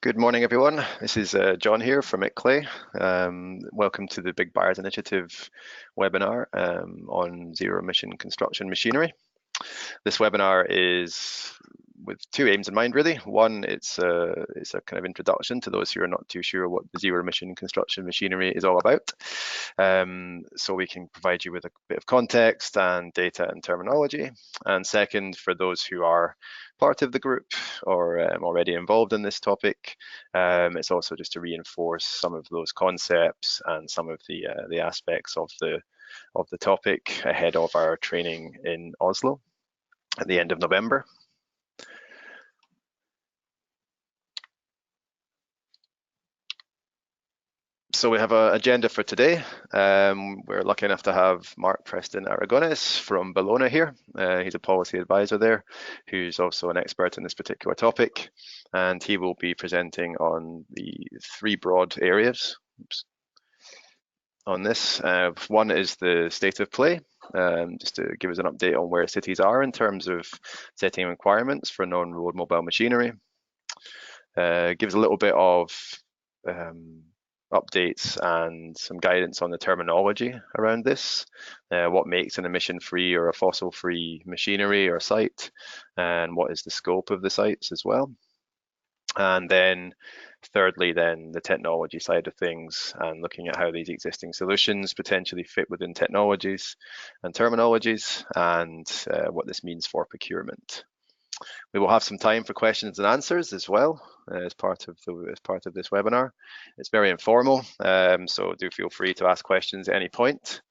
Good morning, everyone. This is John here from ICLEI. Welcome to the Big Buyers Initiative webinar on zero-emission construction machinery. This webinar is with two aims in mind, really. One, it's a kind of introduction to those who are not too sure what the zero-emission construction machinery is all about. So we can provide you with a bit of context and data and terminology. And second, for those who are part of the group or already involved in this topic, it's also just to reinforce some of those concepts and some of the aspects of the topic ahead of our training in Oslo at the end of November. So we have an agenda for today. We're lucky enough to have Mark Preston Aragonès from Bellona here. He's a policy advisor there, who's also an expert in this particular topic, and he will be presenting on the three broad areas on this. One is the state of play, just to give us an update on where cities are in terms of setting requirements for non-road mobile machinery. Gives a little bit of updates and some guidance on the terminology around this, what makes an emission-free or a fossil-free machinery or site, and what is the scope of the sites as well. And then thirdly, then the technology side of things and looking at how these existing solutions potentially fit within technologies and terminologies, and what this means for procurement. We will have some time for questions and answers as well as part of this webinar. It's very informal, so do feel free to ask questions at any point.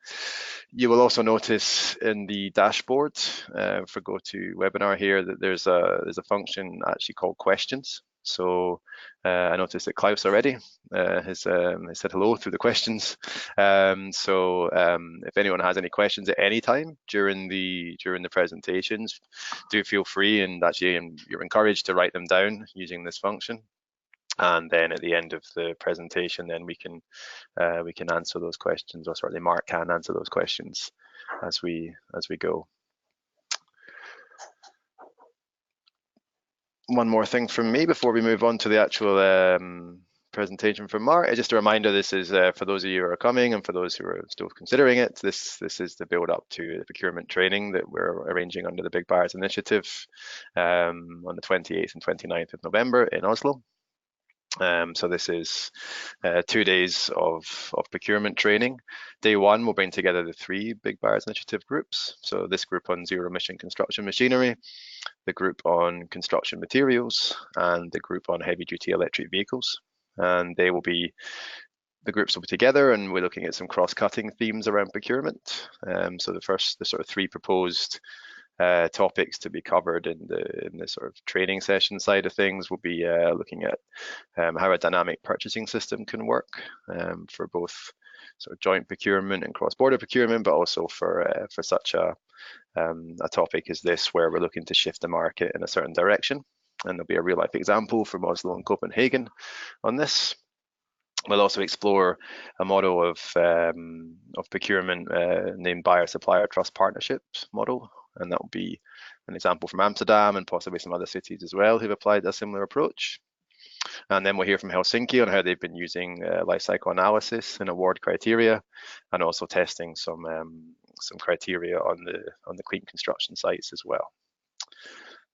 You will also notice in the dashboard for GoToWebinar here that there's a function actually called questions. So I noticed that Klaus already has said hello through the questions. So if anyone has any questions at any time during the presentations, do feel free, and actually you're encouraged to write them down using this function. And then at the end of the presentation, then we can answer those questions, or certainly Mark can answer those questions as we go. One more thing from me before we move on to the actual presentation from Mark. Just a reminder, this is for those of you who are coming and for those who are still considering it, this is the build up to the procurement training that we're arranging under the Big Buyers Initiative on the 28th and 29th of November in Oslo. So this is 2 days of procurement training. Day one will bring together the three Big Buyers Initiative groups. So this group on zero emission construction machinery, the group on construction materials, and the group on heavy duty electric vehicles. And the groups will be together, and we're looking at some cross-cutting themes around procurement. So the sort of three proposed topics to be covered in the sort of training session side of things will be looking at how a dynamic purchasing system can work for both sort of joint procurement and cross-border procurement, but also for such a topic as this, where we're looking to shift the market in a certain direction. And there'll be a real-life example from Oslo and Copenhagen on this. We'll also explore a model of procurement named Buyer-Supplier Trust Partnership model, and that will be an example from Amsterdam and possibly some other cities as well who've applied a similar approach. And then we'll hear from Helsinki on how they've been using life cycle analysis and award criteria, and also testing some criteria on the clean construction sites as well.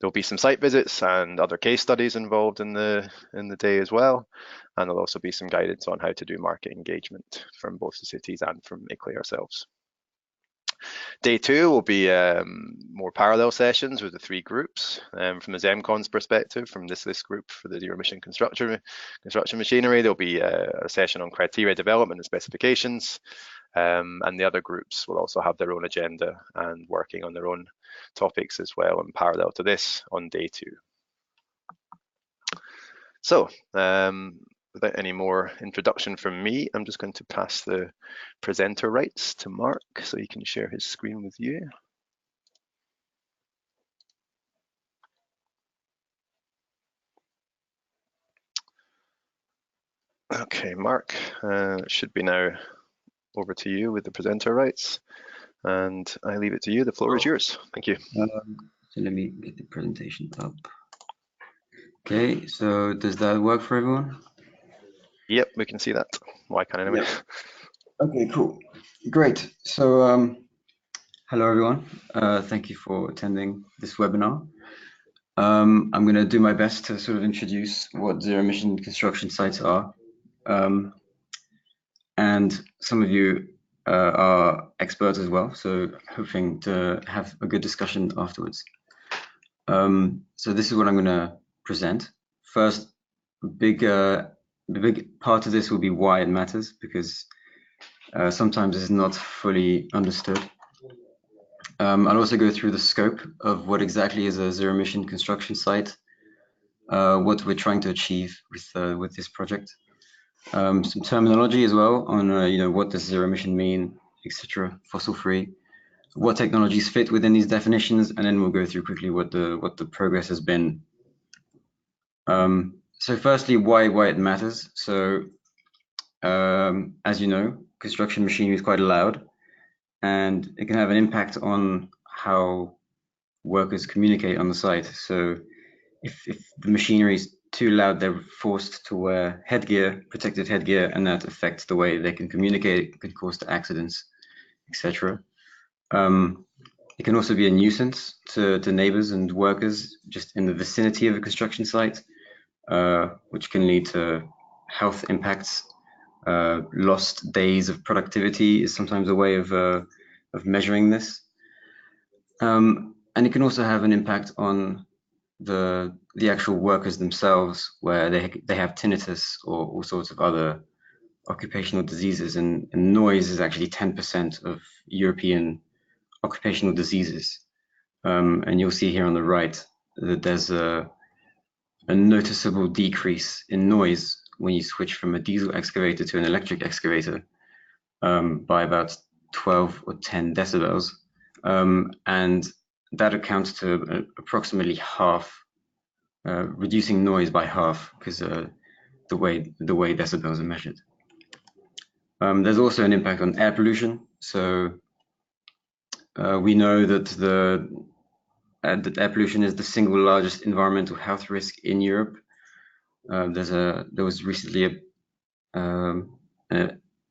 There'll be some site visits and other case studies involved in the day as well, and there'll also be some guidance on how to do market engagement from both the cities and from ICLEI ourselves. Day two will be more parallel sessions with the three groups. From the ZEMCON's perspective, from this group for the zero emission construction machinery, there'll be a session on criteria development and specifications. And the other groups will also have their own agenda and working on their own topics as well, in parallel to this on day two. So without any more introduction from me, I'm just going to pass the presenter rights to Mark so he can share his screen with you. Okay, Mark, should be now over to you with the presenter rights, and I leave it to you. The floor is yours. Thank you. So let me get the presentation up. Okay, so does that work for everyone? Yep, we can see that. Well, I can anyway. Yep. Okay, cool. Great. So, hello everyone. Thank you for attending this webinar. I'm going to do my best to sort of introduce what zero-emission construction sites are. And some of you are experts as well, so hoping to have a good discussion afterwards. So this is what I'm going to present. First, the big part of this will be why it matters, because sometimes it's not fully understood. I'll also go through the scope of what exactly is a zero-emission construction site, what we're trying to achieve with this project, some terminology as well on what does zero-emission mean, etc. Fossil-free, what technologies fit within these definitions, and then we'll go through quickly what the progress has been. So firstly, why it matters. So as you know, construction machinery is quite loud, and it can have an impact on how workers communicate on the site. So if the machinery is too loud, they're forced to wear headgear, protective headgear, and that affects the way they can communicate. It can cause accidents, etc. It can also be a nuisance to neighbors and workers just in the vicinity of a construction site, which can lead to health impacts. Lost days of productivity is sometimes a way of measuring this. And it can also have an impact on the actual workers themselves, where they have tinnitus or all sorts of other occupational diseases, and noise is actually 10% of European occupational diseases. And you'll see here on the right that there's a noticeable decrease in noise when you switch from a diesel excavator to an electric excavator by about 12 or 10 decibels. And that accounts to approximately half, reducing noise by half, because the way decibels are measured. There's also an impact on air pollution. So we know that that air pollution is the single largest environmental health risk in Europe. There was recently a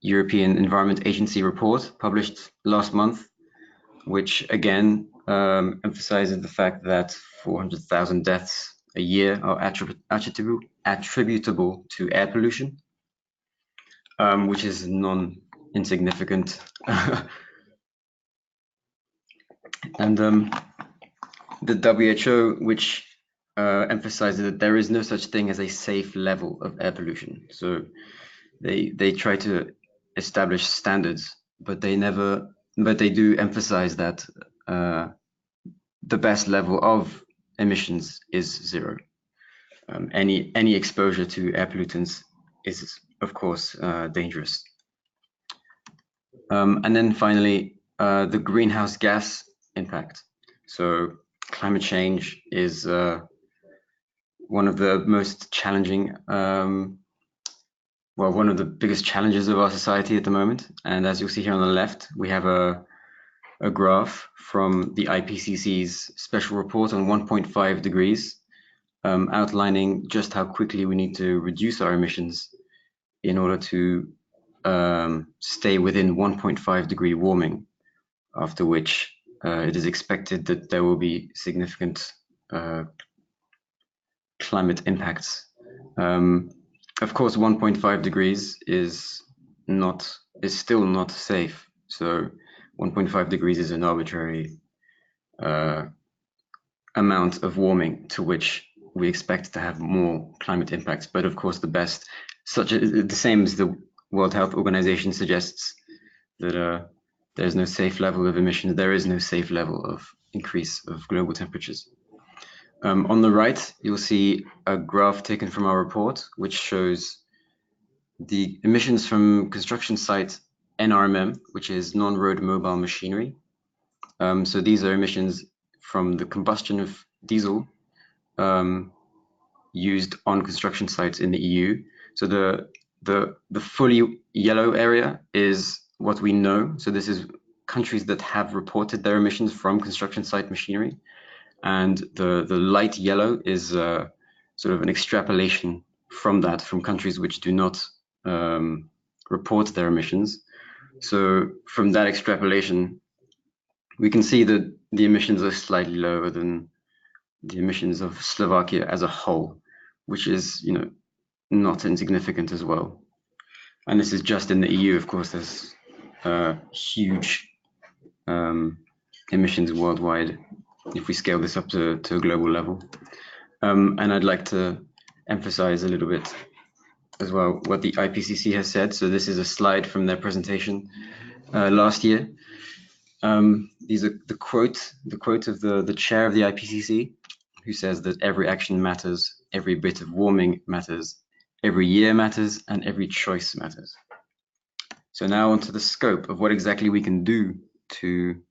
European Environment Agency report published last month, which again emphasizes the fact that 400,000 deaths a year are attributable to air pollution, which is non-insignificant. And the WHO, which emphasizes that there is no such thing as a safe level of air pollution. So they try to establish standards, but they do emphasize that the best level of emissions is zero. Any exposure to air pollutants is, of course, dangerous. And then finally, the greenhouse gas impact. So climate change is one of the most challenging, one of the biggest challenges of our society at the moment. And as you'll see here on the left, we have a graph from the IPCC's special report on 1.5 degrees, outlining just how quickly we need to reduce our emissions in order to stay within 1.5 degree warming, after which it is expected that there will be significant climate impacts. Of course, 1.5 degrees is still not safe. So 1.5 degrees is an arbitrary amount of warming to which we expect to have more climate impacts. But of course, the same as the World Health Organization suggests, that there's no safe level of emissions. There is no safe level of increase of global temperatures. On the right, you'll see a graph taken from our report, which shows the emissions from construction site NRMM, which is non-road mobile machinery. So these are emissions from the combustion of diesel used on construction sites in the EU. So the fully yellow area is what we know. So this is countries that have reported their emissions from construction site machinery. And the light yellow is sort of an extrapolation from that, from countries which do not report their emissions. So from that extrapolation, we can see that the emissions are slightly lower than the emissions of Slovakia as a whole, which is, you know, not insignificant as well. And this is just in the EU. Of course, there's huge emissions worldwide if we scale this up to a global level. And I'd like to emphasize a little bit as well what the IPCC has said. So this is a slide from their presentation last year. These are the quote of the chair of the IPCC, who says that every action matters, every bit of warming matters, every year matters, and every choice matters. So now onto the scope of what exactly we can do to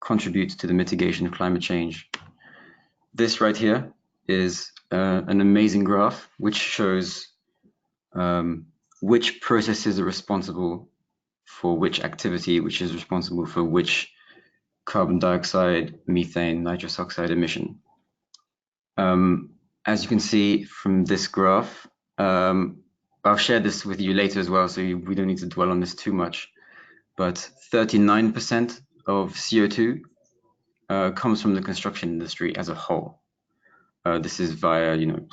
contribute to the mitigation of climate change. This right here is an amazing graph which shows which processes are responsible for which activity, which is responsible for which carbon dioxide, methane, nitrous oxide emission. As you can see from this graph, I'll share this with you later as well, so we don't need to dwell on this too much, but 39% of CO2 comes from the construction industry as a whole. This is via, you know,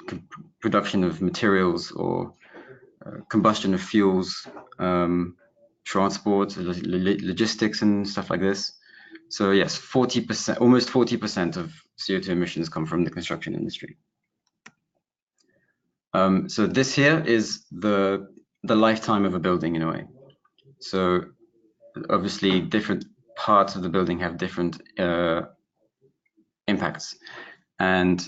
production of materials or combustion of fuels, transport, logistics and stuff like this. So yes, 40%, almost 40% of CO2 emissions come from the construction industry. So this here is the lifetime of a building in a way. So obviously different parts of the building have different impacts. And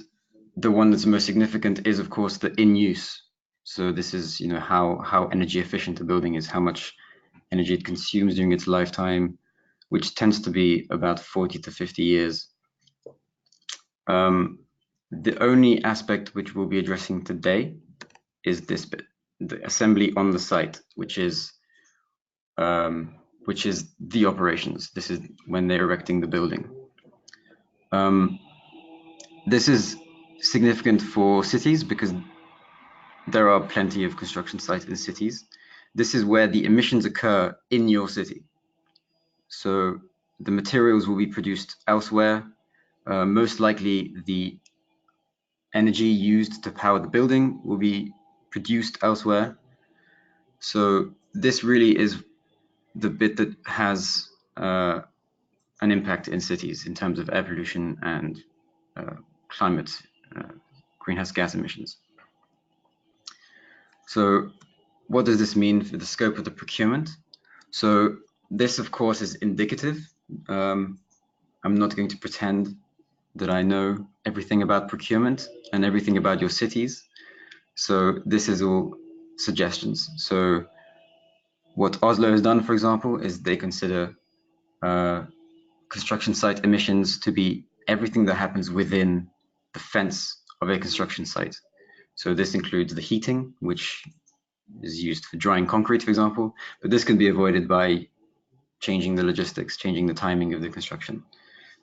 the one that's most significant is, of course, the in use. So this is, you know, how energy efficient a building is, how much energy it consumes during its lifetime, which tends to be about 40 to 50 years. The only aspect which we'll be addressing today is this bit, the assembly on the site, which is the operations. This is when they're erecting the building. This is significant for cities because there are plenty of construction sites in cities. This is where the emissions occur in your city. So the materials will be produced elsewhere. Most likely the energy used to power the building will be produced elsewhere. So this really is the bit that has an impact in cities in terms of air pollution and climate greenhouse gas emissions. So what does this mean for the scope of the procurement? So this, of course, is indicative. I'm not going to pretend that I know everything about procurement and everything about your cities. So this is all suggestions. So what Oslo has done, for example, is they consider construction site emissions to be everything that happens within the fence of a construction site. So this includes the heating, which is used for drying concrete, for example, but this can be avoided by changing the logistics, changing the timing of the construction.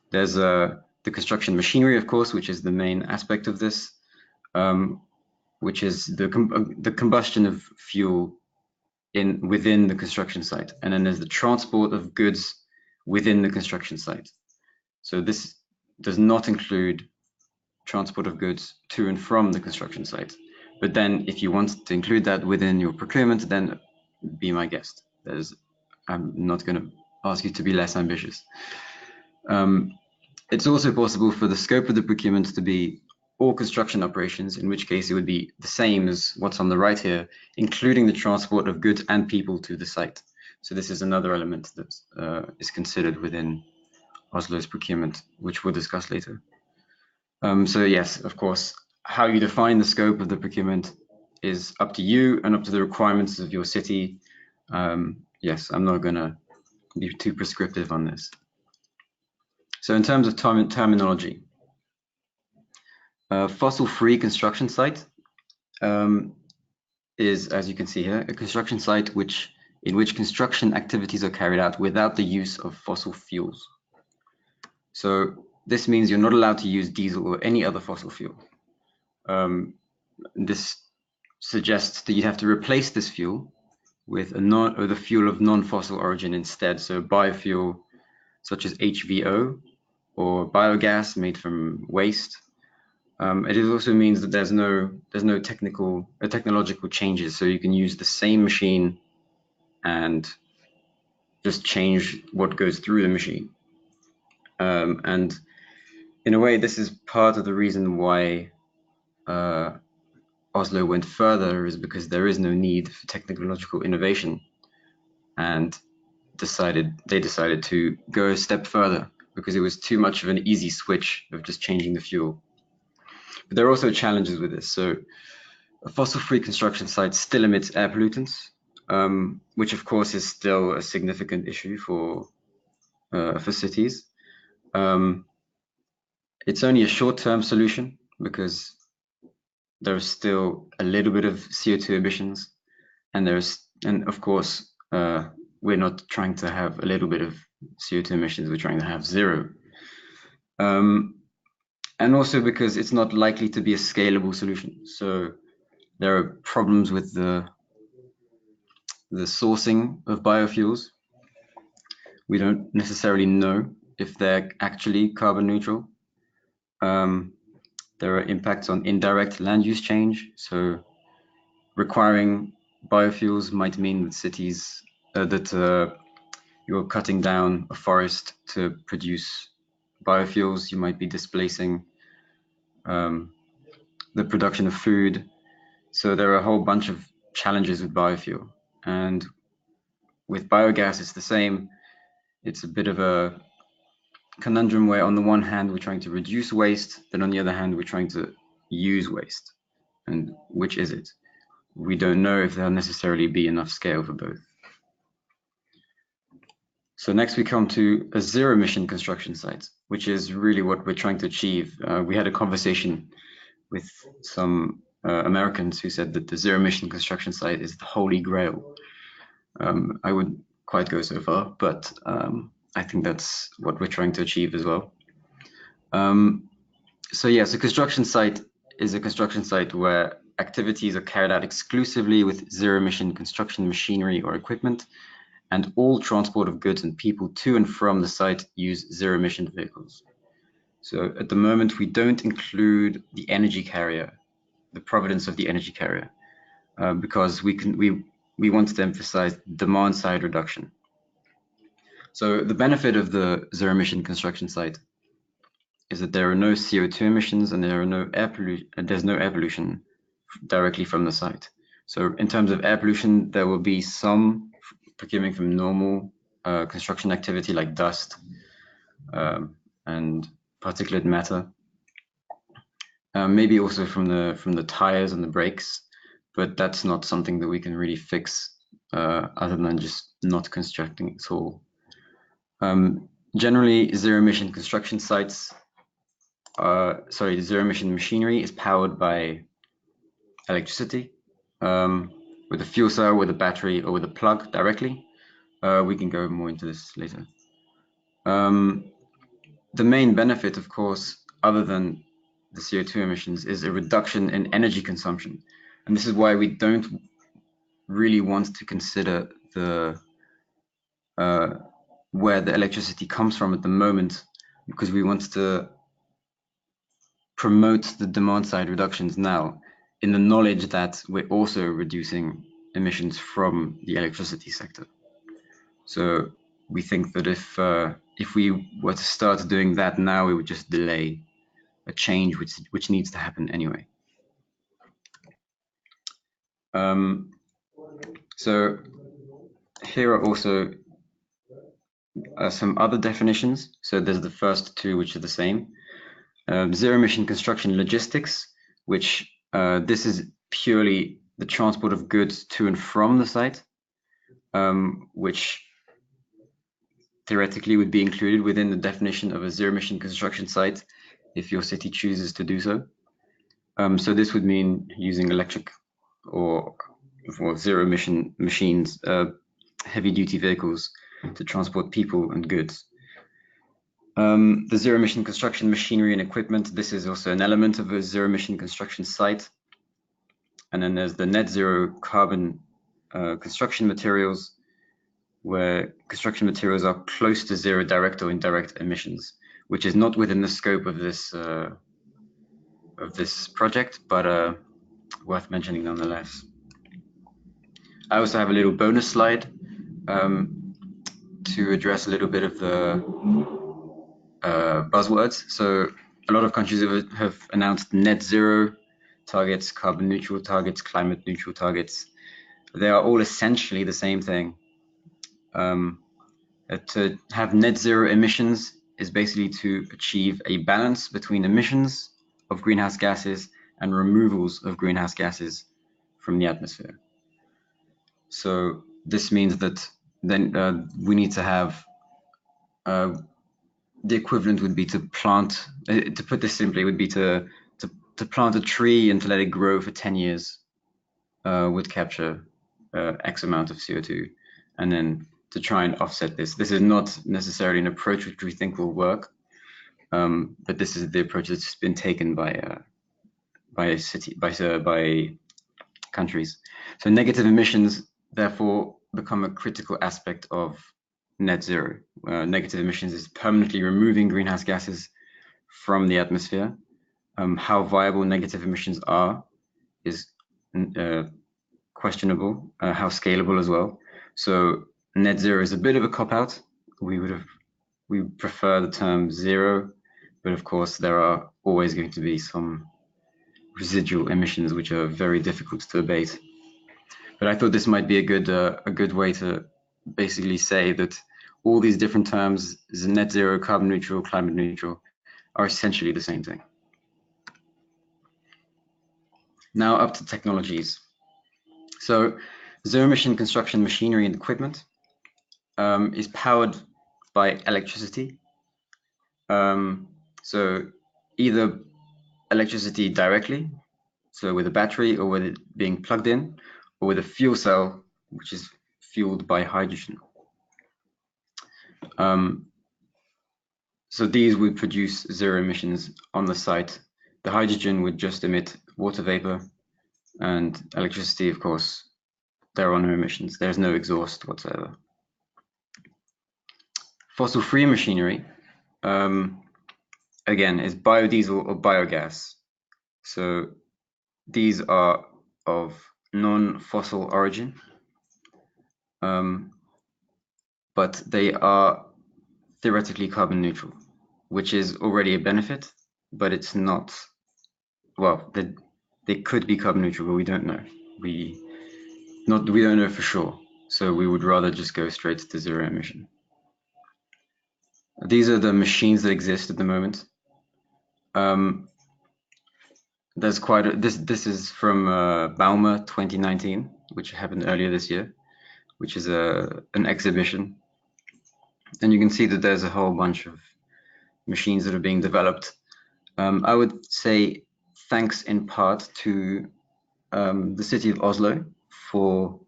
There's the construction machinery, of course, which is the main aspect of this, which is the combustion of fuel within the construction site. And then there's the transport of goods within the construction site. So this does not include transport of goods to and from the construction site. But then if you want to include that within your procurement, then be my guest. I'm not going to ask you to be less ambitious. It's also possible for the scope of the procurement to be all construction operations, in which case it would be the same as what's on the right here, including the transport of goods and people to the site. So this is another element that is considered within Oslo's procurement, which we'll discuss later. So yes, of course, how you define the scope of the procurement is up to you and up to the requirements of your city. Yes, I'm not going to be too prescriptive on this. So in terms of terminology, fossil-free construction site is, as you can see here, a construction site in which construction activities are carried out without the use of fossil fuels. So this means you're not allowed to use diesel or any other fossil fuel. This suggests that you'd have to replace this fuel with a fuel of non-fossil origin instead. So biofuel such as HVO or biogas made from waste. It also means that there's no technological changes. So you can use the same machine and just change what goes through the machine. And in a way, this is part of the reason why Oslo went further, is because there is no need for technological innovation, and they decided to go a step further because it was too much of an easy switch of just changing the fuel. But there are also challenges with this. So a fossil-free construction site still emits air pollutants, which of course is still a significant issue for cities. It's only a short-term solution because there's still a little bit of CO2 emissions, and of course we're not trying to have a little bit of CO2 emissions, we're trying to have zero. And also because it's not likely to be a scalable solution. So there are problems with the sourcing of biofuels. We don't necessarily know if they're actually carbon neutral. There are impacts on indirect land use change. So requiring biofuels might mean that cities, you're cutting down a forest to produce biofuels. You might be displacing the production of food. So there are a whole bunch of challenges with biofuel. And with biogas, it's the same. It's a bit of a conundrum where on the one hand, we're trying to reduce waste, then on the other hand, we're trying to use waste. And which is it? We don't know if there'll necessarily be enough scale for both. So next we come to a zero-emission construction site, which is really what we're trying to achieve. We had a conversation with some Americans who said that the zero-emission construction site is the holy grail. I wouldn't quite go so far, but I think that's what we're trying to achieve as well. So yes, a construction site is a construction site where activities are carried out exclusively with zero-emission construction machinery or equipment, and all transport of goods and people to and from the site use zero-emission vehicles. So at the moment, we don't include the energy carrier, the provenance of the energy carrier, because we want to emphasize demand side reduction. So the benefit of the zero-emission construction site is that there are no CO2 emissions and there's no air pollution directly from the site. So in terms of air pollution, there will be some procurement from normal construction activity like dust and particulate matter, maybe also from the tires and the brakes, but that's not something that we can really fix other than just not constructing it at all. Generally, zero-emission construction sites, zero-emission machinery is powered by electricity with a fuel cell, with a battery, or with a plug directly. We can go more into this later. The main benefit, of course, other than the CO2 emissions, is a reduction in energy consumption. And this is why we don't really want to consider where the electricity comes from at the moment, because we want to promote the demand side reductions now, in the knowledge that we're also reducing emissions from the electricity sector. So we think that if we were to start doing that now, we would just delay a change which needs to happen anyway. So here are also some other definitions. So there's the first two, which are the same. Zero-emission construction logistics, which this is purely the transport of goods to and from the site, which theoretically would be included within the definition of a zero-emission construction site if your city chooses to do so. So this would mean using electric or zero-emission machines, heavy-duty vehicles to transport people and goods. The zero emission construction machinery and equipment. This is also an element of a zero emission construction site. And then there's the net zero carbon construction materials, where construction materials are close to zero direct or indirect emissions, which is not within the scope of this project, but worth mentioning nonetheless. I also have a little bonus slide to address a little bit of the buzzwords. So a lot of countries have announced net zero targets, carbon neutral targets, climate neutral targets. They are all essentially the same thing. To have net zero emissions is basically to achieve a balance between emissions of greenhouse gases and removals of greenhouse gases from the atmosphere. So this means that then we need to have the equivalent would be to plant, to put this simply, would be to plant a tree and to let it grow for 10 years would capture X amount of CO2, and then to try and offset this. This is not necessarily an approach which we think will work, but this is the approach that's been taken by countries. So negative emissions therefore become a critical aspect of net zero. Negative emissions is permanently removing greenhouse gases from the atmosphere. How viable negative emissions are is questionable, how scalable as well. So net zero is a bit of a cop-out. We prefer the term zero, but of course there are always going to be some residual emissions which are very difficult to abate. But I thought this might be a good way to basically say that all these different terms, net zero, carbon neutral, climate neutral, are essentially the same thing. Now up to technologies. So zero emission construction machinery and equipment is powered by electricity. So either electricity directly, so with a battery, or with it being plugged in, or with a fuel cell, which is fueled by hydrogen. So these would produce zero emissions on the site. The hydrogen would just emit water vapor, and electricity, of course, there are no emissions. There's no exhaust whatsoever. Fossil-free machinery, again, is biodiesel or biogas. So these are of non-fossil origin, but they are theoretically carbon neutral, which is already a benefit, but it's not, well, they could be carbon neutral, but we don't know. We don't know for sure. So we would rather just go straight to zero emission. These are the machines that exist at the moment. There's quite a, this is from Bauma 2019, which happened earlier this year, which is an exhibition. And you can see that there's a whole bunch of machines that are being developed. I would say thanks in part to the city of Oslo for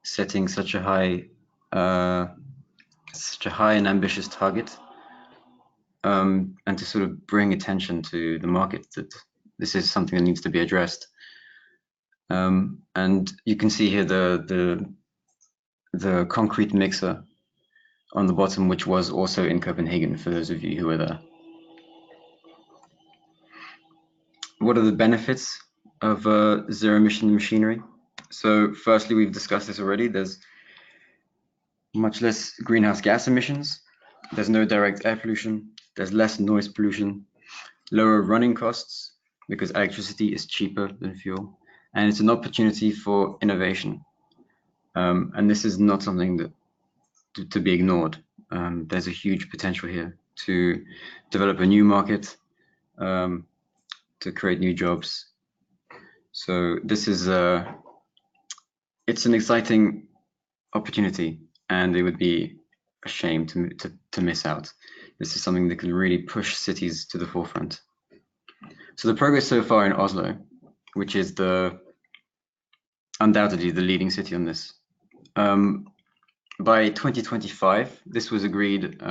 setting such a high and ambitious target, and to sort of bring attention to the market that this is something that needs to be addressed. And you can see here the concrete mixer on the bottom, which was also in Copenhagen, for those of you who were there. What are the benefits of zero emission machinery? So firstly, we've discussed this already. There's much less greenhouse gas emissions. There's no direct air pollution. There's less noise pollution, lower running costs because electricity is cheaper than fuel. And it's an opportunity for innovation. And this is not something that to be ignored. There's a huge potential here to develop a new market, to create new jobs. So this is it's an exciting opportunity, and it would be a shame to miss out. This is something that can really push cities to the forefront. So the progress so far in Oslo, which is undoubtedly the leading city on this, by 2025, this was agreed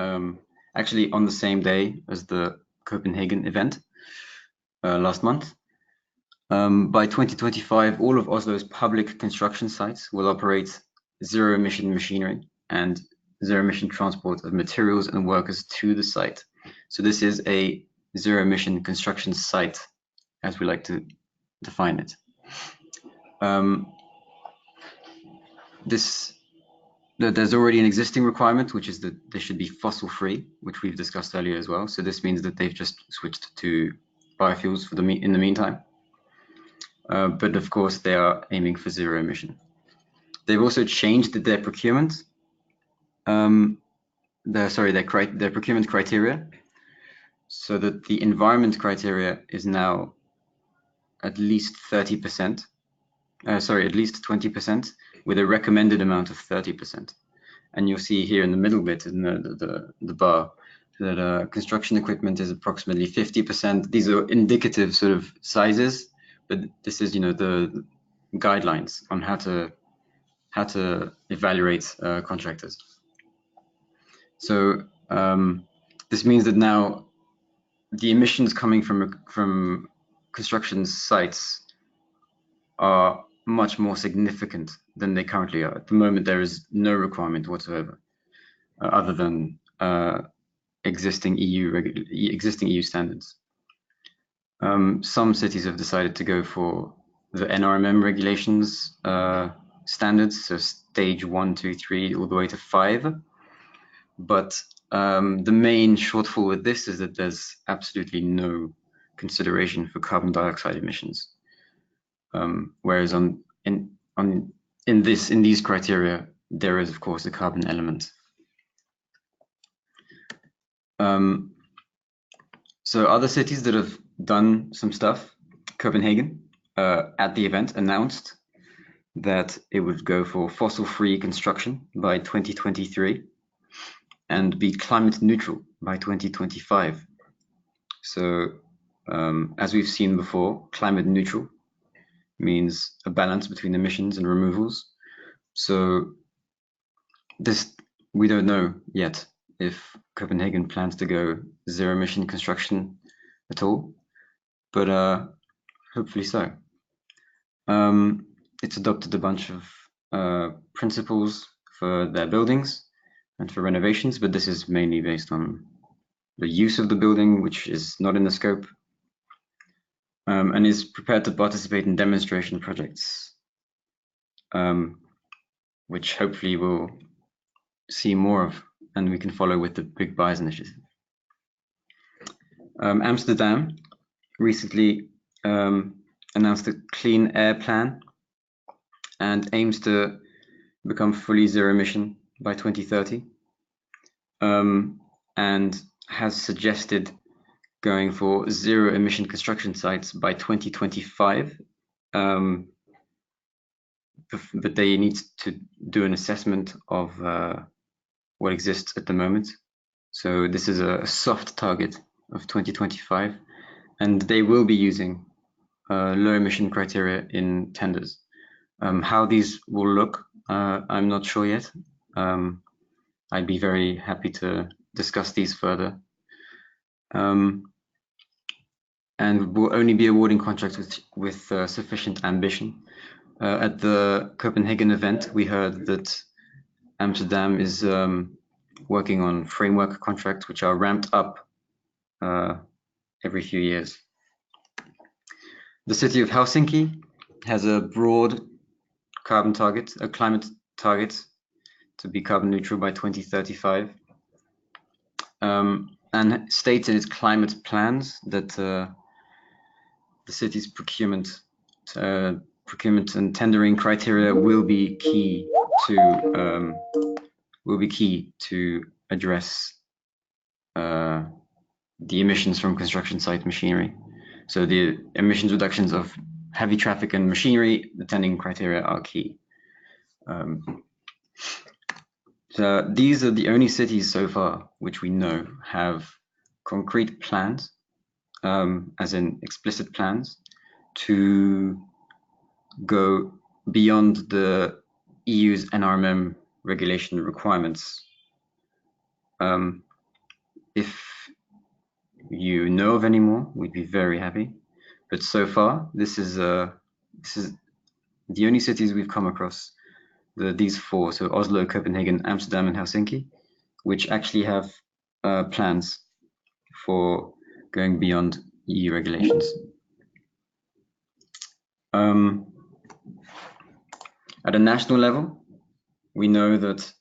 actually on the same day as the Copenhagen event last month. By 2025, all of Oslo's public construction sites will operate zero-emission machinery and zero-emission transport of materials and workers to the site. So this is a zero-emission construction site, as we like to define it. There's already an existing requirement, which is that they should be fossil-free, which we've discussed earlier as well. So this means that they've just switched to biofuels in the meantime. But of course, they are aiming for zero emission. They've also changed their procurement, their procurement criteria, so that the environment criteria is now at least 30%. At least 20%, with a recommended amount of 30%. And you'll see here in the middle bit in the bar that construction equipment is approximately 50%. These are indicative sort of sizes, but this is, the guidelines on how to evaluate contractors. So this means that now the emissions coming from construction sites are much more significant than they currently are. At the moment, there is no requirement whatsoever, other than existing EU standards. Some cities have decided to go for the NRMM regulations standards, so stage 1, 2, 3, all the way to 5. But the main shortfall with this is that there's absolutely no consideration for carbon dioxide emissions. Whereas in these criteria, there is of course a carbon element. So other cities that have done some stuff, Copenhagen at the event announced that it would go for fossil-free construction by 2023 and be climate neutral by 2025. So as we've seen before, climate neutral means a balance between emissions and removals. So we don't know yet if Copenhagen plans to go zero emission construction at all, but hopefully so. It's adopted a bunch of principles for their buildings and for renovations, but this is mainly based on the use of the building, which is not in the scope, and is prepared to participate in demonstration projects, which hopefully we'll see more of, and we can follow with the Big Buys initiative. Amsterdam recently announced a clean air plan and aims to become fully zero emission by 2030, and has suggested going for zero emission construction sites by 2025, but they need to do an assessment of what exists at the moment. So this is a soft target of 2025, and they will be using low emission criteria in tenders. How these will look, I'm not sure yet. I'd be very happy to discuss these further. And will only be awarding contracts with sufficient ambition. At the Copenhagen event, we heard that Amsterdam is working on framework contracts, which are ramped up every few years. The city of Helsinki has a broad carbon target, a climate target to be carbon neutral by 2035, and states in its climate plans that the city's procurement and tendering criteria will be key to address the emissions from construction site machinery. So the emissions reductions of heavy traffic and machinery, the tendering criteria are key. So these are the only cities so far which we know have concrete plans, as in explicit plans, to go beyond the EU's NRMM regulation requirements. if you know of any more, we'd be very happy. But so far, this is the only cities we've come across. These four, so Oslo, Copenhagen, Amsterdam, and Helsinki, which actually have plans for going beyond EU regulations. At a national level, we know that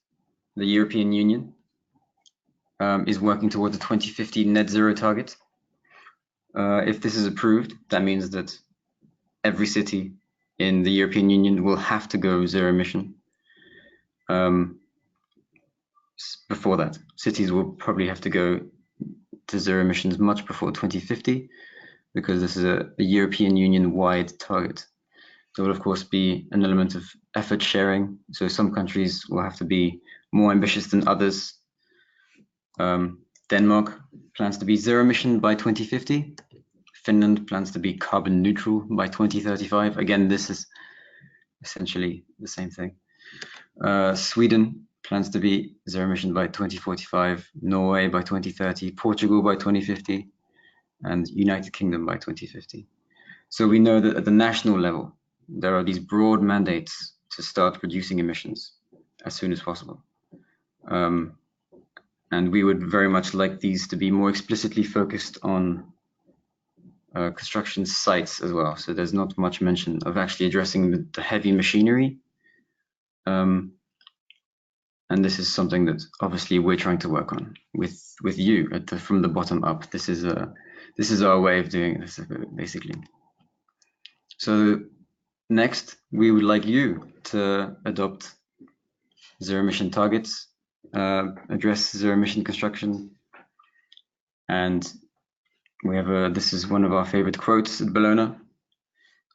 the European Union is working towards a 2050 net zero target. If this is approved, that means that every city in the European Union will have to go zero emission. Before that, cities will probably have to go to zero emissions much before 2050, because this is a European Union-wide target. There will, of course, be an element of effort sharing. So some countries will have to be more ambitious than others. Denmark plans to be zero emission by 2050. Finland plans to be carbon neutral by 2035. Again, this is essentially the same thing. Sweden plans to be zero emission by 2045, Norway by 2030, Portugal by 2050, and United Kingdom by 2050. So we know that at the national level, there are these broad mandates to start reducing emissions as soon as possible. And we would very much like these to be more explicitly focused on construction sites as well. So there's not much mention of actually addressing the heavy machinery. And this is something that obviously we're trying to work on with you from the bottom up. This is our way of doing this, basically. So next, we would like you to adopt zero emission targets, address zero emission construction, and we have this is one of our favorite quotes at Bellona,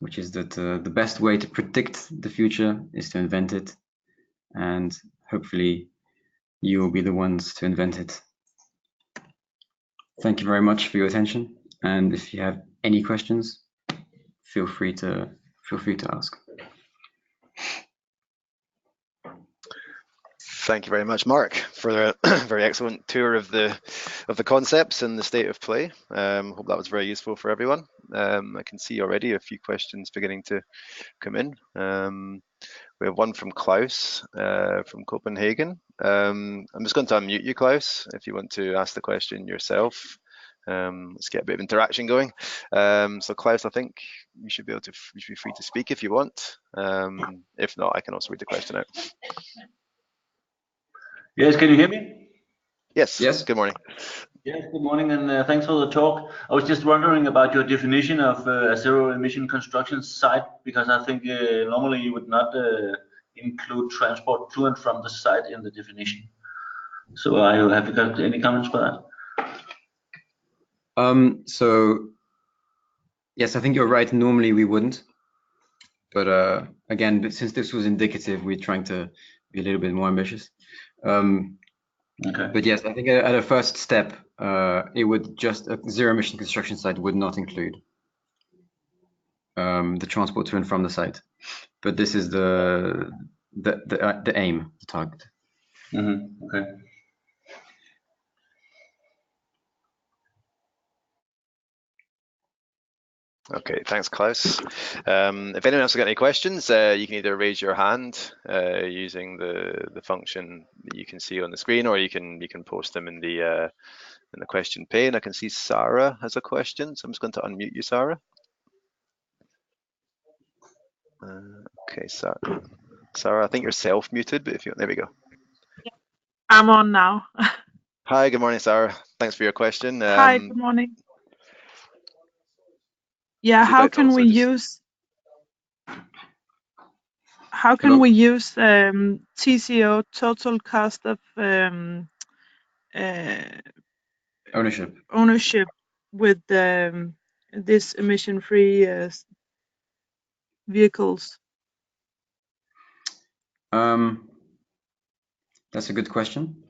which is that the best way to predict the future is to invent it, and hopefully you will be the ones to invent it. Thank you very much for your attention, and if you have any questions, feel free to ask. Thank you very much, Mark, for a very excellent tour of the concepts and the state of play. Hope that was very useful for everyone. I can see already a few questions beginning to come in. We have one from Klaus from Copenhagen. I'm just going to unmute you, Klaus, if you want to ask the question yourself. Let's get a bit of interaction going. So Klaus, I think you should be free to speak if you want. If not, I can also read the question out. Yes, can you hear me? Yes. Yes. Good morning. Yes, good morning, and thanks for the talk. I was just wondering about your definition of a zero-emission construction site, because I think normally you would not include transport to and from the site in the definition. So have you got any comments for that? So yes, I think you're right. Normally we wouldn't, but again, since this was indicative, we're trying to be a little bit more ambitious. Okay. But yes, I think at a first step, it would just a zero emission construction site would not include the transport to and from the site. But this is the aim, the target. Mm-hmm. Okay. Okay, thanks, Klaus. If anyone else has got any questions, you can either raise your hand using the function that you can see on the screen, or you can post them in the question pane. I can see Sarah has a question, so I'm just going to unmute you, Sarah. Okay, Sarah, I think you're self-muted, but there we go. I'm on now. Hi, good morning, Sarah. Thanks for your question. Hi, good morning. Yeah, how can we use TCO, total cost of ownership with this emission-free vehicles? That's a good question.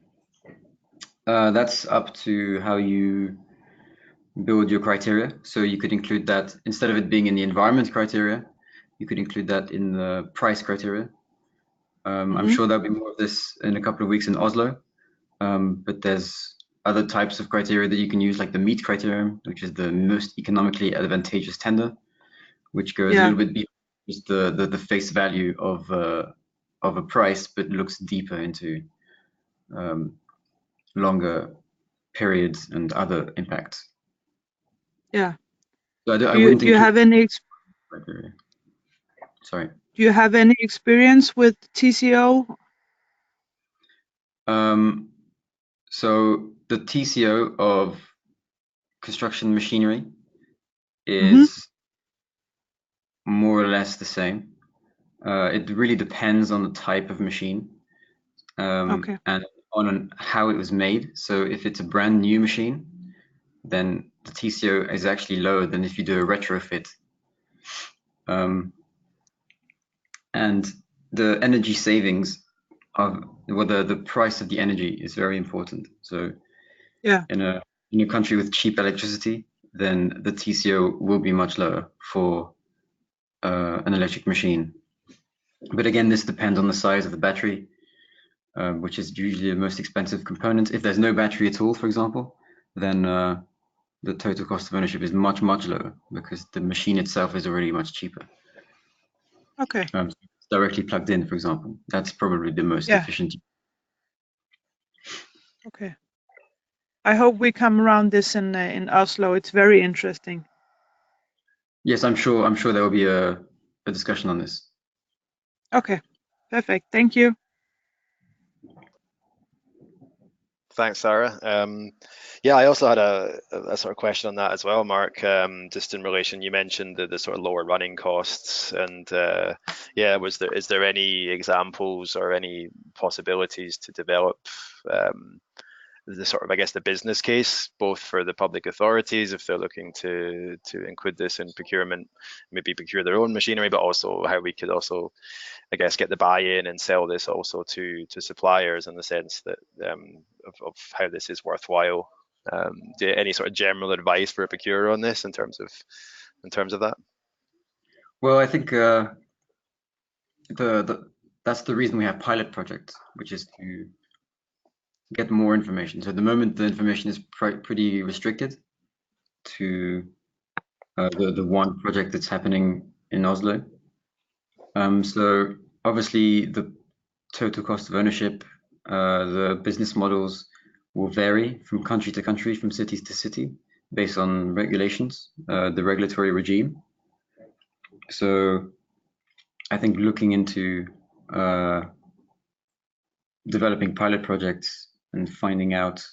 That's up to how you build your criteria. So you could include that, instead of it being in the environment criteria, you could include that in the price criteria. I'm sure there'll be more of this in a couple of weeks in Oslo, but there's other types of criteria that you can use, like the MEET criterion, which is the most economically advantageous tender, which goes a little bit beyond just the face value of a price, but looks deeper into longer periods and other impacts. Yeah. So I Do you have any? Sorry. Do you have any experience with TCO? So the TCO of construction machinery is more or less the same. It really depends on the type of machine and on how it was made. So if it's a brand new machine, then the TCO is actually lower than if you do a retrofit. And the energy savings of the price of the energy is very important. So in a country with cheap electricity, then the TCO will be much lower for an electric machine. But again, this depends on the size of the battery, which is usually the most expensive component. If there's no battery at all, for example, then the total cost of ownership is much, much lower because the machine itself is already much cheaper. Okay. It's directly plugged in, for example. That's probably the most efficient. Okay. I hope we come around this in Oslo. It's very interesting. Yes, I'm sure there will be a discussion on this. Okay, perfect. Thank you. Thanks, Sarah. Yeah, I also had a sort of question on that as well, Mark. Just in relation, you mentioned the sort of lower running costs, and yeah, is there any examples or any possibilities to develop the sort of, I guess, the business case, both for the public authorities if they're looking to include this in procurement, maybe procure their own machinery, but also how we could also, I guess, get the buy-in and sell this also to suppliers in the sense that of how this is worthwhile. Any sort of general advice for a procurer on this in terms of that? Well, I think that's the reason we have pilot projects, which is to get more information. So at the moment, the information is pretty restricted to the one project that's happening in Oslo. So obviously, the total cost of ownership, the business models will vary from country to country, from city to city, based on regulations, the regulatory regime. So I think looking into developing pilot projects and finding out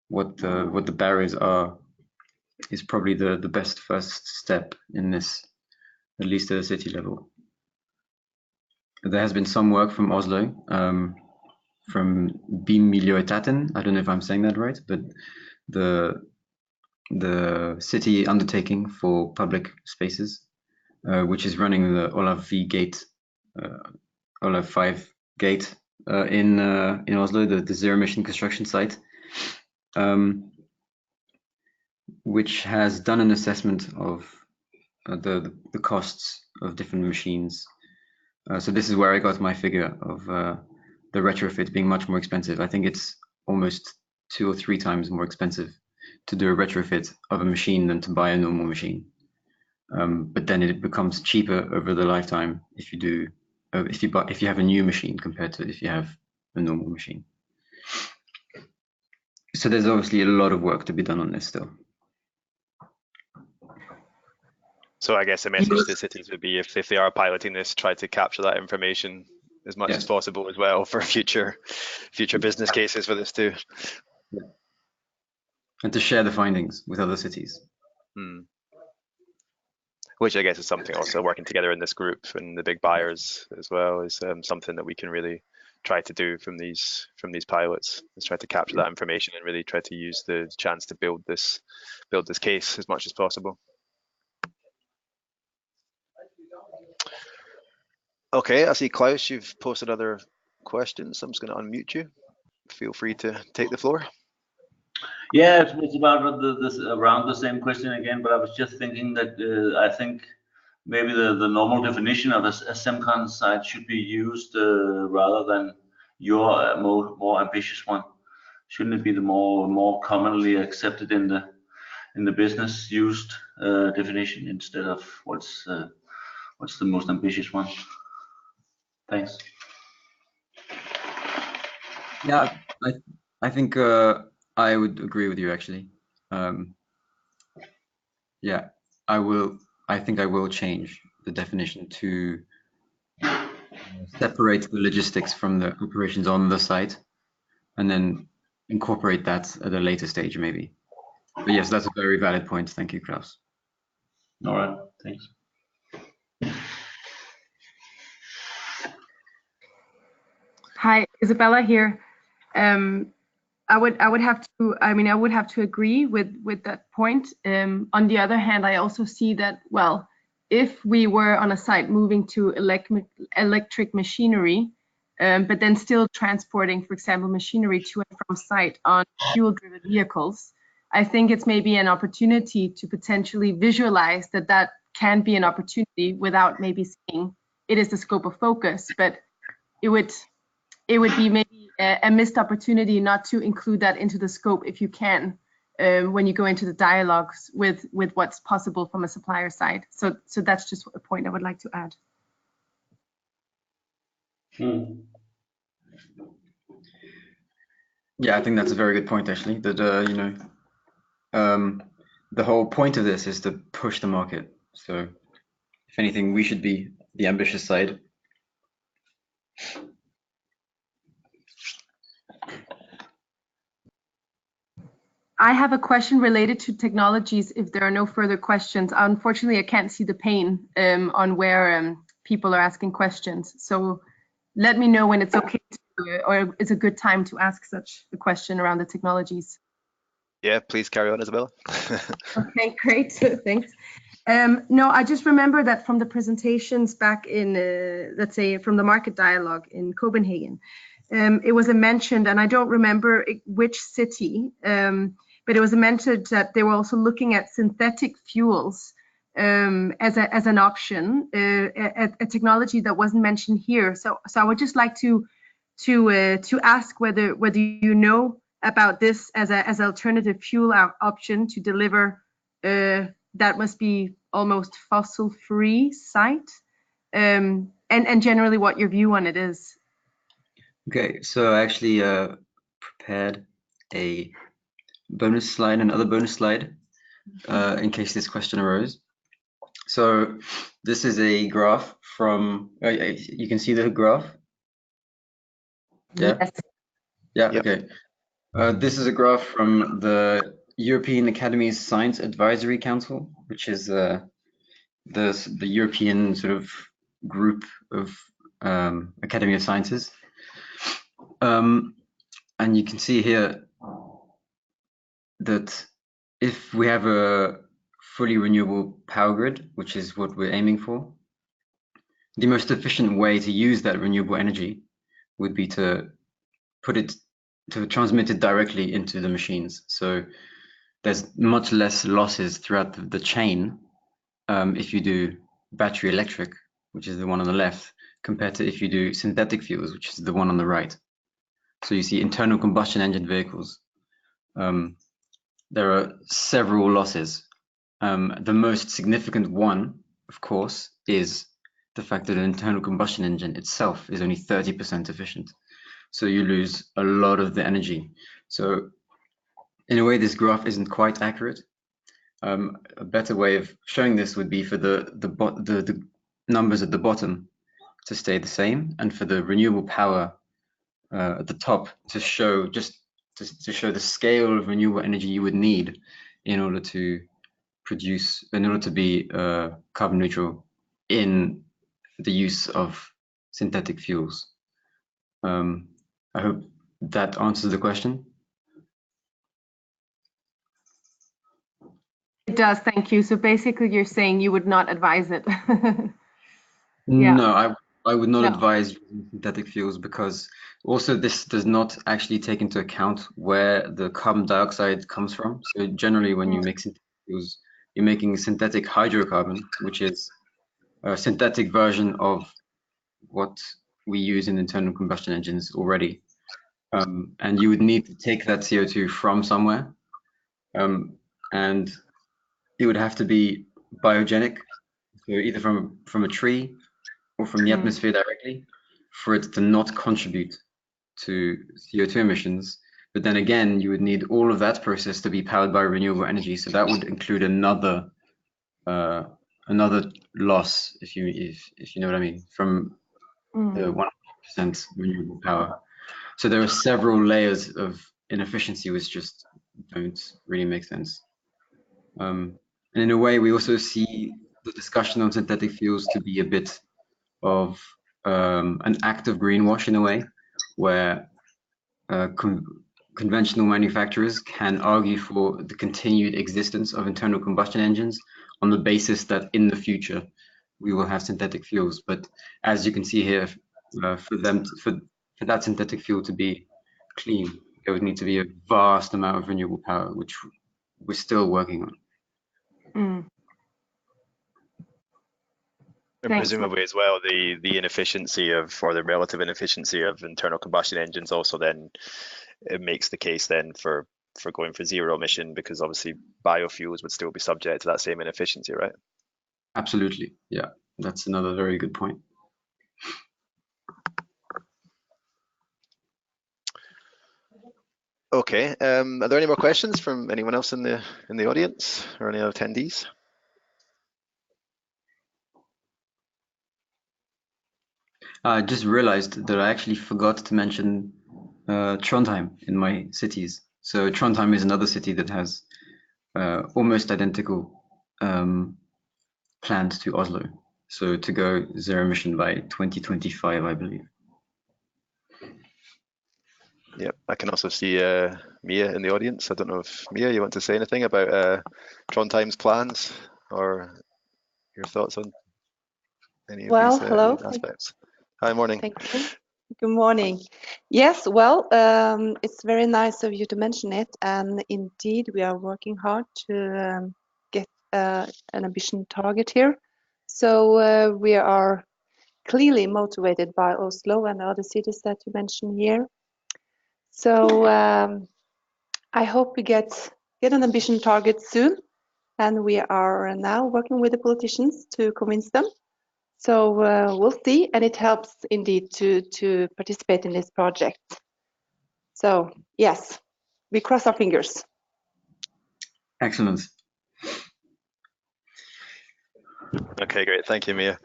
what the barriers are is probably the best first step in this, at least at a city level. There has been some work from Oslo, from Bymiljøetaten. I don't know if I'm saying that right, but the city undertaking for public spaces, which is running the Olav Olav 5 gate in Oslo, the zero-emission construction site, which has done an assessment of the costs of different machines. So this is where I got my figure of the retrofit being much more expensive. I think it's almost 2 or 3 times more expensive to do a retrofit of a machine than to buy a normal machine. But then it becomes cheaper over the lifetime if you have a new machine compared to if you have a normal machine. So there's obviously a lot of work to be done on this still. So I guess the message to cities would be if they are piloting this, try to capture that information as much as possible as well for future business cases for this too. Yeah. And to share the findings with other cities. Which I guess is something also working together in this group and the big buyers as well is something that we can really try to do from these pilots, is try to capture that information and really try to use the chance to build this case as much as possible. Okay, I see Klaus, you've posted other questions. I'm just going to unmute you. Feel free to take the floor. Yeah, it's about around the same question again, but I was just thinking that I think maybe the normal definition of a SEMCON site should be used rather than your more ambitious one. Shouldn't it be the more commonly accepted in the business used definition instead of what's the most ambitious one? Thanks. Yeah, I think I would agree with you actually. Yeah, I think I will change the definition to separate the logistics from the operations on the site, and then incorporate that at a later stage maybe. But yes, that's a very valid point. Thank you, Klaus. All right, thanks. Hi, Isabella here. I would have to agree with that point. On the other hand, I also see that, well, if we were on a site moving to electric machinery, but then still transporting, for example, machinery to and from site on fuel-driven vehicles, I think it's maybe an opportunity to potentially visualize that can be an opportunity without maybe saying it is the scope of focus, but it would be maybe a missed opportunity not to include that into the scope if you can, when you go into the dialogues with what's possible from a supplier side. So that's just a point I would like to add. Yeah, I think that's a very good point actually, that the whole point of this is to push the market. So if anything, we should be the ambitious side. I have a question related to technologies if there are no further questions. Unfortunately, I can't see the pane on where people are asking questions. So let me know when it's okay to, or it's a good time to ask such a question around the technologies. Yeah, please carry on, Isabella. Okay, great, thanks. No, I just remember that from the presentations back in, let's say, from the market dialogue in Copenhagen, it was mentioned, and I don't remember which city, but it was mentioned that they were also looking at synthetic fuels as an option, a technology that wasn't mentioned here. So I would just like to ask whether you know about this as an alternative fuel option to deliver. That must be almost fossil-free site, and generally what your view on it is. Okay, so I actually prepared a bonus slide, another bonus slide, in case this question arose. So this is a graph from, you can see the graph? Yeah? Yes. Yeah, Yep. okay. This is a graph from the European Academy's Science Advisory Council, which is the European sort of group of Academy of Sciences. And you can see here that if we have a fully renewable power grid, which is what we're aiming for, the most efficient way to use that renewable energy would be to transmit it directly into the machines. So there's much less losses throughout the chain if you do battery electric, which is the one on the left, compared to if you do synthetic fuels, which is the one on the right. So you see internal combustion engine vehicles. There are several losses. The most significant one, of course, is the fact that an internal combustion engine itself is only 30% efficient. So you lose a lot of the energy. So in a way, this graph isn't quite accurate. A better way of showing this would be for the numbers at the bottom to stay the same, and for the renewable power at the top to show to show the scale of renewable energy you would need in order to be carbon neutral in the use of synthetic fuels. I hope that answers the question. It does, thank you. So basically you're saying you would not advise it. Yeah. No, I would not advise using synthetic fuels, because also this does not actually take into account where the carbon dioxide comes from. So generally when you make synthetic fuels, you're making synthetic hydrocarbon, which is a synthetic version of what we use in internal combustion engines already. and you would need to take that CO2 from somewhere, and it would have to be biogenic, so either from a tree or from the atmosphere directly, for it to not contribute to CO2 emissions. But then again, you would need all of that process to be powered by renewable energy, so that would include another loss, if you know what I mean, from the 100% renewable power. So there are several layers of inefficiency which just don't really make sense. And in a way, we also see the discussion on synthetic fuels to be a bit of an act of greenwash in a way, where conventional manufacturers can argue for the continued existence of internal combustion engines on the basis that in the future we will have synthetic fuels. But as you can see here, for that synthetic fuel to be clean, there would need to be a vast amount of renewable power, which we're still working on. And presumably as well, the inefficiency of, or the relative inefficiency of internal combustion engines also then it makes the case then for going for zero emission, because obviously biofuels would still be subject to that same inefficiency, right? Absolutely, yeah, that's another very good point. Okay, are there any more questions from anyone else in the audience or any other attendees? I just realized that I actually forgot to mention Trondheim in my cities. So Trondheim is another city that has almost identical plans to Oslo. So to go zero emission by 2025, I believe. Yep, I can also see Mia in the audience. I don't know if Mia, you want to say anything about Trondheim's plans or your thoughts on any of these hello. aspects? Hi, morning. Thank you. Good morning. Yes, well, it's very nice of you to mention it, and indeed we are working hard to get an ambition target here. So we are clearly motivated by Oslo and other cities that you mentioned here. So I hope we get an ambition target soon, and we are now working with the politicians to convince them. So we'll see, and it helps indeed to participate in this project. So yes, we cross our fingers. Excellent. Okay, great. Thank you, Mia.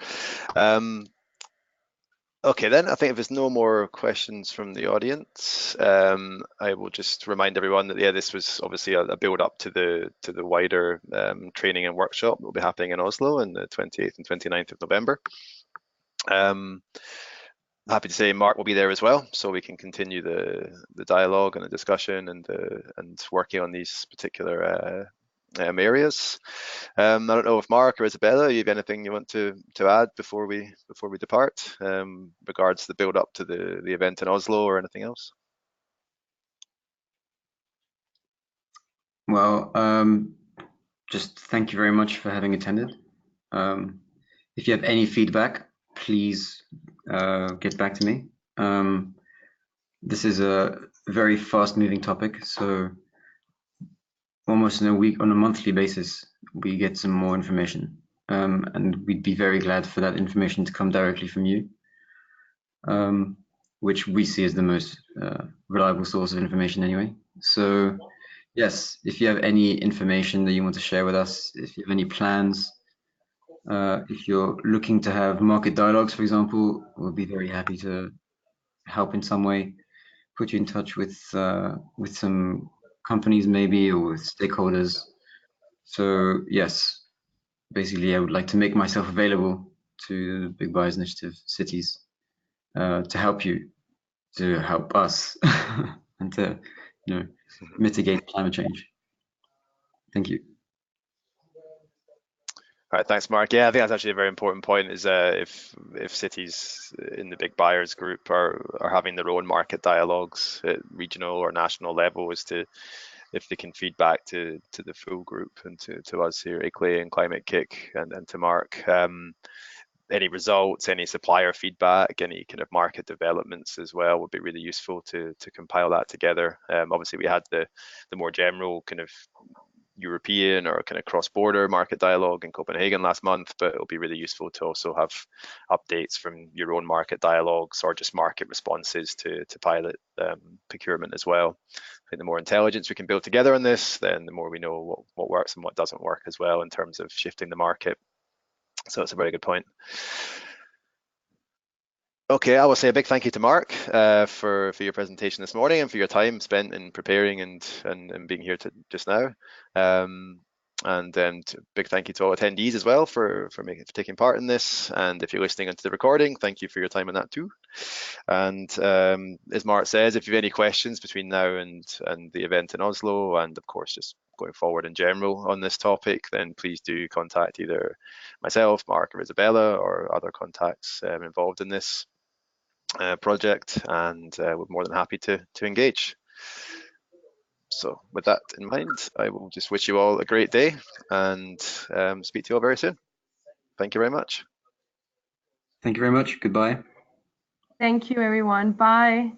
Okay, then I think if there's no more questions from the audience, I will just remind everyone that this was obviously a build up to the wider training and workshop that will be happening in Oslo on the 28th and 29th of November. Happy to say Mark will be there as well, so we can continue the dialogue and the discussion and working on these particular areas. I don't know if Mark or Isabella, you have anything you want to add before we depart, regards the build up to the event in Oslo or anything else? Well, just thank you very much for having attended. If you have any feedback, please get back to me. This is a very fast-moving topic, so almost in a week, on a monthly basis, we get some more information, and we'd be very glad for that information to come directly from you, which we see as the most reliable source of information anyway. So yes, if you have any information that you want to share with us, if you have any plans, if you're looking to have market dialogues, for example, we'll be very happy to help in some way, put you in touch with some companies maybe, or with stakeholders. So yes, basically I would like to make myself available to the Big Buyers Initiative cities to help you, to help us and to mitigate climate change. Thank you. All right, thanks, Mark. Yeah, I think that's actually a very important point. Is if cities in the Big Buyers group are having their own market dialogues at regional or national level, as to if they can feed back to the full group and to us here, ICLEI and Climate-KIC, and to Mark. any results, any supplier feedback, any kind of market developments as well would be really useful to compile that together. Obviously, we had the more general kind of European or kind of cross-border market dialogue in Copenhagen last month, but it'll be really useful to also have updates from your own market dialogues or just market responses to pilot procurement as well. I think the more intelligence we can build together on this, then the more we know what works and what doesn't work as well in terms of shifting the market. So it's a very good point. Okay, I will say a big thank you to Mark for your presentation this morning and for your time spent in preparing and being here just now. And then big thank you to all attendees as well for taking part in this. And if you're listening into the recording, thank you for your time on that too. And as Mark says, if you have any questions between now and the event in Oslo, and of course just going forward in general on this topic, then please do contact either myself, Mark, or Isabella, or other contacts involved in this project, and we're more than happy to engage. So with that in mind, I will just wish you all a great day and speak to you all very soon. Thank you very much. Thank you very much. Goodbye. Thank you, everyone. Bye.